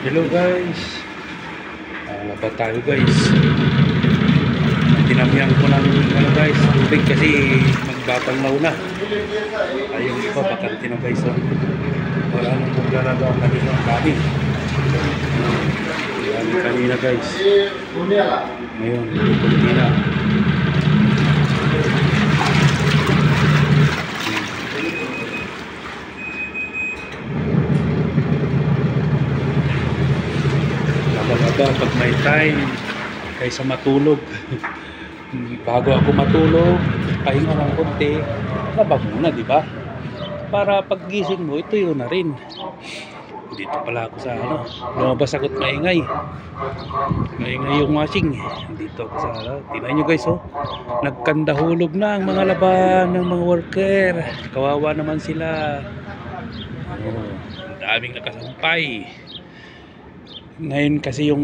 Hello guys, laba tayo guys. Tinamihan ko ng guys, tubig kasi magbabanlaw na. Ayun iba, bakante na guys. Wala nang maglalaga kanina kami. Kanina guys. Ngayon, kunti na. Pag may time kaysa matulog bago ako matulog pahinga ng konti, laba muna, di ba? Para paggising mo ito yun na rin. Dito pala ako sa lumabas ako't maingay yung washing. Dito ako sa tingnan nyo guys, nagkandahulog na ang mga laban ng mga worker. Kawawa naman sila. Daming nakasampay. Ngayon kasi yung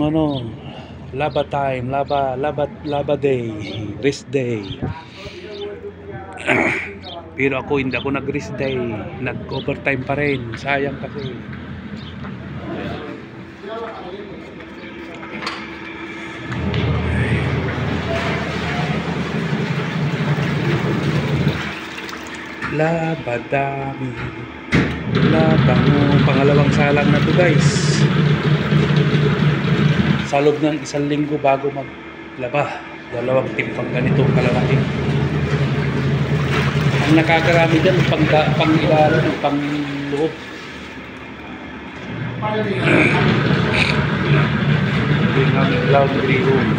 laba time, laba day, rest day. Pero ako hindi ako nag-rest day, nag-overtime pa rin. Sayang kasi. Laba dami, labang pangalawang salang na to guys. Sa loob ng isang linggo bago maglaba, 2 timpang ganitong kalalaki. Ang nakakarami dyan, pang ilalim, pang loob. Ito yung aming laundry room.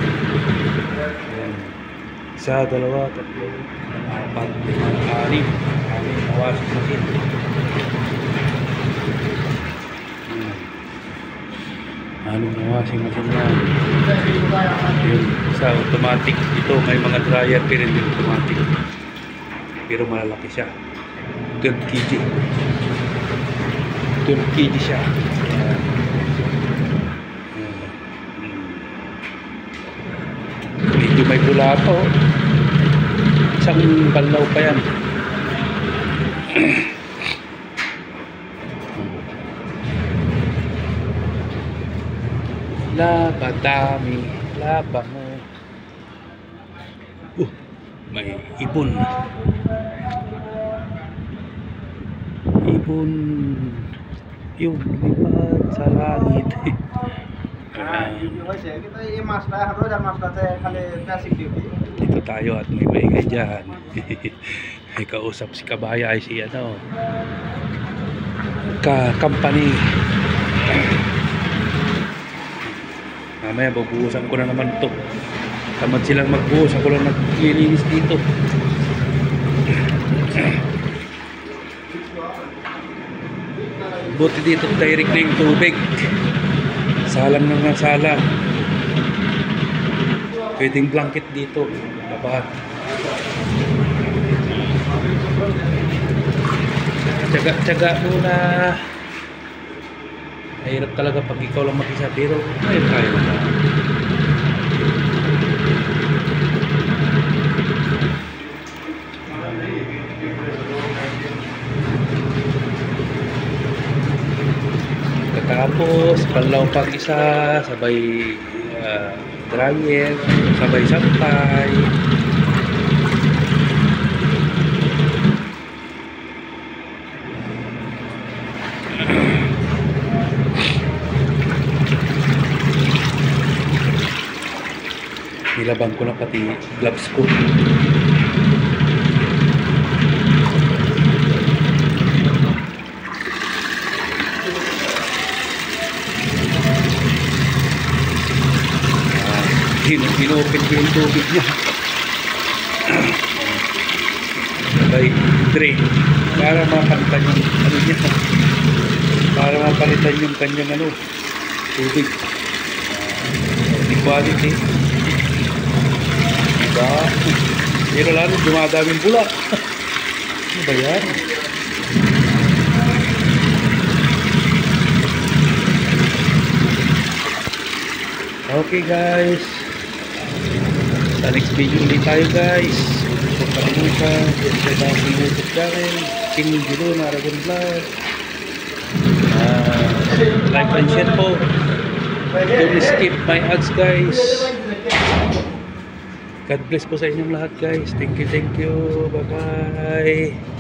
1, 2, 3, 4, 5, 6, 7, 8. Aming washing machine. Anong washing machine na yun, sa automatic. Ito may mga dryer pero hindi automatic, pero malalaki siya. 12 kg siya. Medyo may bula pa, isang banlaw pa yan. Laba dami, laba mo. May ibon. Ibon. Yung lumipad sa langit. Dito tayo at may maingay dyan. May kausap si Kabaya ay si company. Mamaya bubuhusan ko na naman ito. Tamad silang magbuhos, ako lang naglilinis dito. Buti dito direct na yung tubig. Salang na nga salang. Pwedeng blanket dito, labahan. Tiyaga muna. Mahirap talaga pag ikaw lang mag-isa, pero ayun tayo na. Katapos panlaw pag isa, sabay dryer, sabay sampay. Nilabang ko na pati gloves ko. Pinopen ko yung tubig niya. Sabay drain para mapalitan yung niya. Para mapalitan yung kanyang tubig. Quality. Diba? Pero lalo dumadaming bula. Ano ba yan? Okay guys, sa next video ulit tayo guys. Huwag kalimutan, sa aking YouTube channel, King Jiro Aragon Vlog. Like and share po. Don't skip my ads, guys. God bless po sa inyong lahat, guys. Thank you, thank you. Bye-bye.